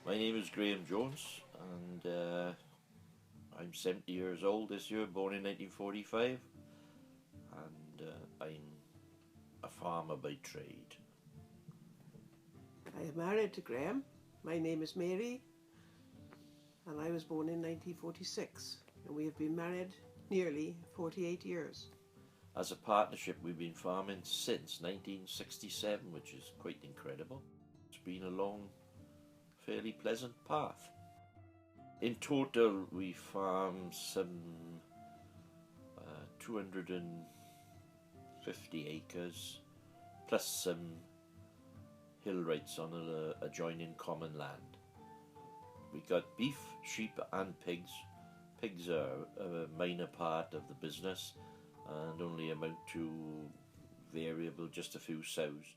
My name is Graham Jones, and I'm 70 years old this year, born in 1945, and I'm a farmer by trade. I am married to Graham. My name is Mary, and I was born in 1946, and we have been married nearly 48 years. As a partnership, we've been farming since 1967, which is quite incredible. It's been a long, fairly pleasant path. In total, we farm some 250 acres, plus some hill rights on an adjoining common land. We got beef, sheep and pigs. Pigs are a minor part of the business and only amount to variable, just a few sows.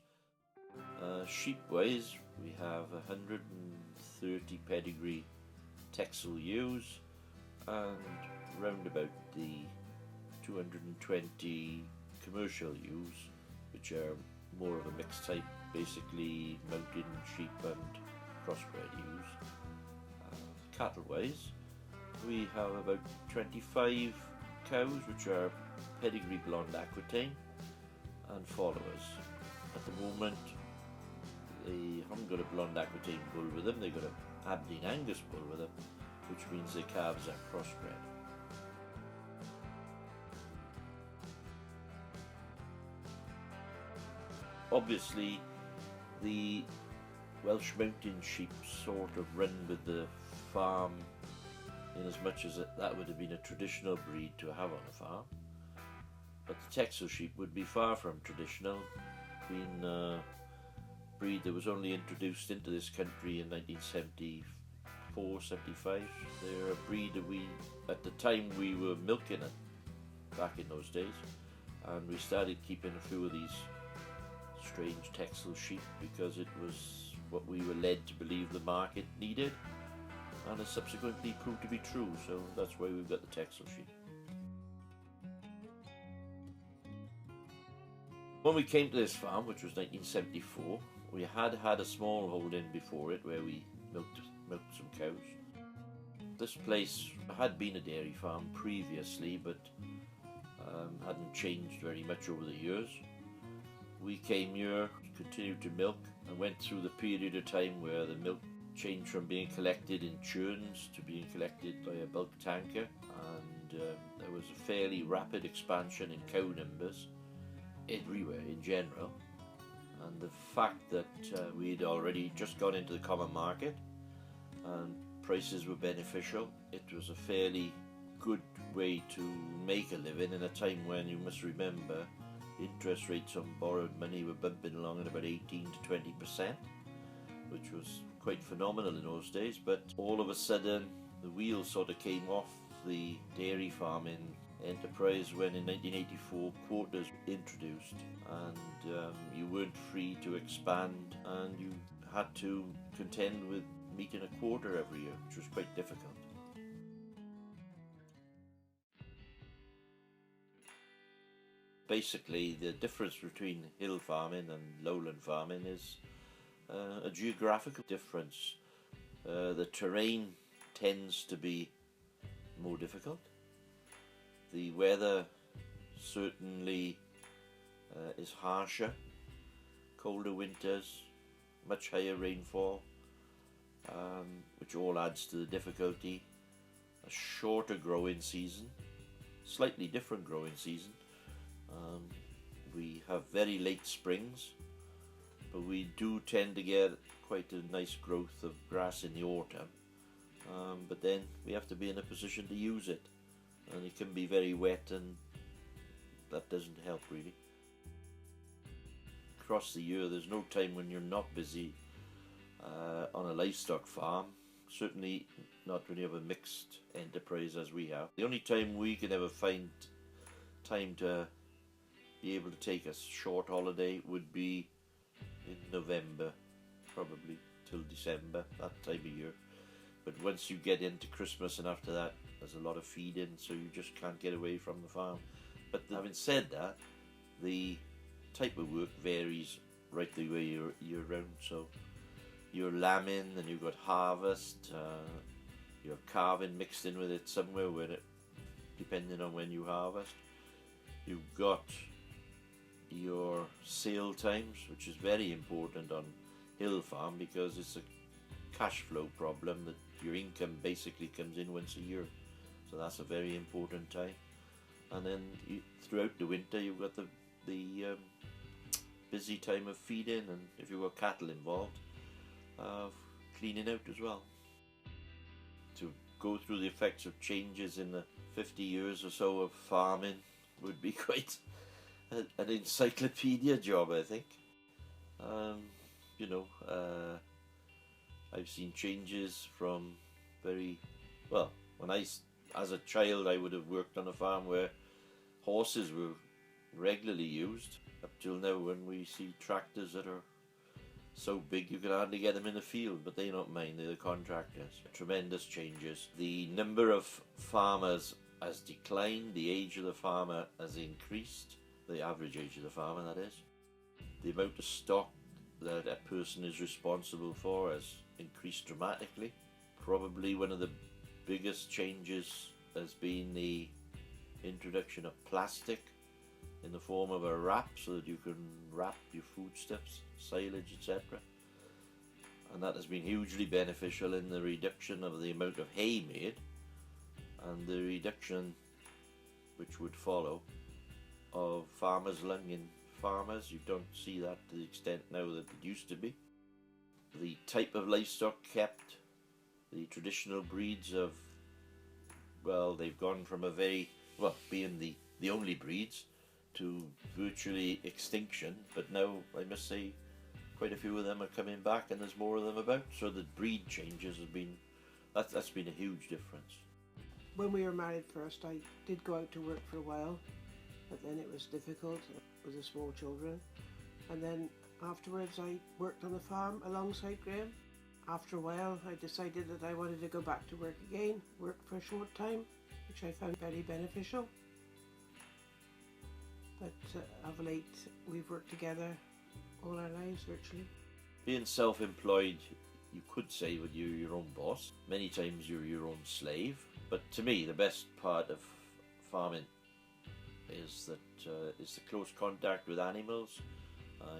Sheep-wise, we have 130 pedigree Texel ewes and round about the 220 commercial ewes, which are more of a mixed type, basically mountain sheep and crossbred ewes. Cattle-wise, we have about 25 cows, which are pedigree blonde Aquitaine and followers. At the moment, they haven't got a blonde Aquitaine bull with them, they've got a Aberdeen Angus bull with them, which means the calves are crossbred. Obviously, the Welsh mountain sheep sort of run with the farm in as much as that would have been a traditional breed to have on a farm. But the Texel sheep would be far from traditional, being a breed that was only introduced into this country in 1974-75. They're a breed that at the time we were milking it back in those days, and we started keeping a few of these strange Texel sheep because it was what we were led to believe the market needed, and it subsequently proved to be true, so that's why we've got the Texel sheep. When we came to this farm, which was 1974, we had a small holding before it where we milked some cows. This place had been a dairy farm previously, but hadn't changed very much over the years. We came here, continued to milk, and went through the period of time where the milk changed from being collected in churns to being collected by a bulk tanker, and there was a fairly rapid expansion in cow numbers everywhere in general. And the fact that we'd already just gone into the common market and prices were beneficial, it was a fairly good way to make a living in a time when, you must remember, interest rates on borrowed money were bumping along at about 18 to 20%, which was quite phenomenal in those days. But all of a sudden the wheels sort of came off the dairy farming enterprise when in 1984 quotas were introduced, and you weren't free to expand, and you had to contend with meeting a quota every year, which was quite difficult. Basically, the difference between hill farming and lowland farming is a geographical difference. The terrain tends to be more difficult. The weather certainly is harsher, colder winters, much higher rainfall, which all adds to the difficulty. A shorter growing season, slightly different growing season. We have very late springs, but we do tend to get quite a nice growth of grass in the autumn, but then we have to be in a position to use it, and it can be very wet, and that doesn't help really. Across the year there's no time when you're not busy on a livestock farm, certainly not when you have a mixed enterprise as we have. The only time we can ever find time to be able to take a short holiday would be in November, probably till December, that time of year. But once you get into Christmas and after that, there's a lot of feeding, so you just can't get away from the farm. But having said that, the type of work varies right the way year round, so your lambing, and you've got harvest, your calving mixed in with it somewhere, where it, depending on when you harvest. You've got your sale times, which is very important on hill farm because it's a cash flow problem, that your income basically comes in once a year, so that's a very important time. And then throughout the winter you've got the busy time of feeding, and if you've got cattle involved, cleaning out as well. To go through the effects of changes in the 50 years or so of farming would be quite an encyclopedia job, I think. I've seen changes from very well. As a child, I would have worked on a farm where horses were regularly used, up till now when we see tractors that are so big you can hardly get them in the field, but they don't mind, they're the contractors. Tremendous changes. The number of farmers has declined, the age of the farmer has increased, the average age of the farmer, that is. The amount of stock that a person is responsible for has increased dramatically. Probably one of the biggest changes has been the introduction of plastic in the form of a wrap, so that you can wrap your foodstuffs, silage, etc. And that has been hugely beneficial in the reduction of the amount of hay made, and the reduction which would follow of farmers lunging farmers. You don't see that to the extent now that it used to be. The type of livestock kept, the traditional breeds of, well, they've gone from being the only breeds to virtually extinction, but now I must say quite a few of them are coming back, and there's more of them about, so the breed changes have been, that's been a huge difference. When we were married first, I did go out to work for a while, but then it was difficult with the small children. And then afterwards I worked on the farm alongside Graham. After a while I decided that I wanted to go back to work again, work for a short time, which I found very beneficial. But of late we've worked together all our lives virtually. Being self-employed, you could say that you're your own boss. Many times you're your own slave. But to me, the best part of farming is that it's the close contact with animals.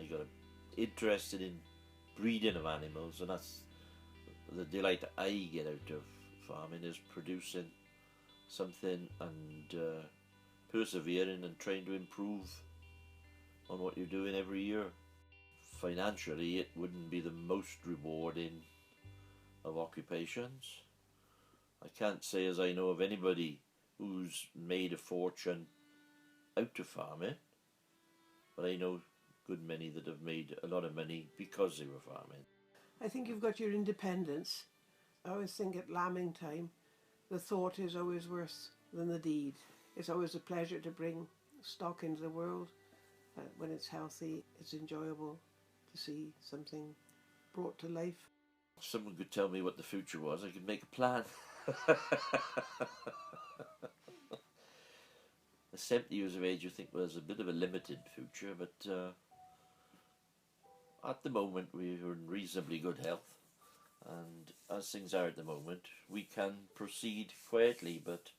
You got interested in breeding of animals, and that's the delight that I get out of farming, is producing something and persevering and trying to improve on what you're doing every year. Financially, it wouldn't be the most rewarding of occupations. I can't say as I know of anybody who's made a fortune out of farming, but I know a good many that have made a lot of money because they were farming. I think you've got your independence. I always think at lambing time, the thought is always worse than the deed. It's always a pleasure to bring stock into the world. When it's healthy, it's enjoyable to see something brought to life. If someone could tell me what the future was, I could make a plan. The 70 years of age, I think, was a bit of a limited future, but at the moment we are in reasonably good health, and as things are at the moment, we can proceed quietly, but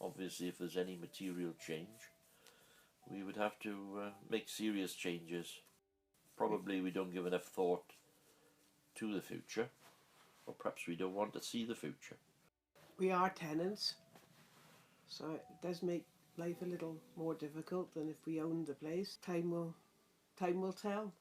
obviously if there's any material change, we would have to make serious changes. Probably we don't give enough thought to the future, or perhaps we don't want to see the future. We are tenants, so it does make life a little more difficult than if we owned the place. Time will tell.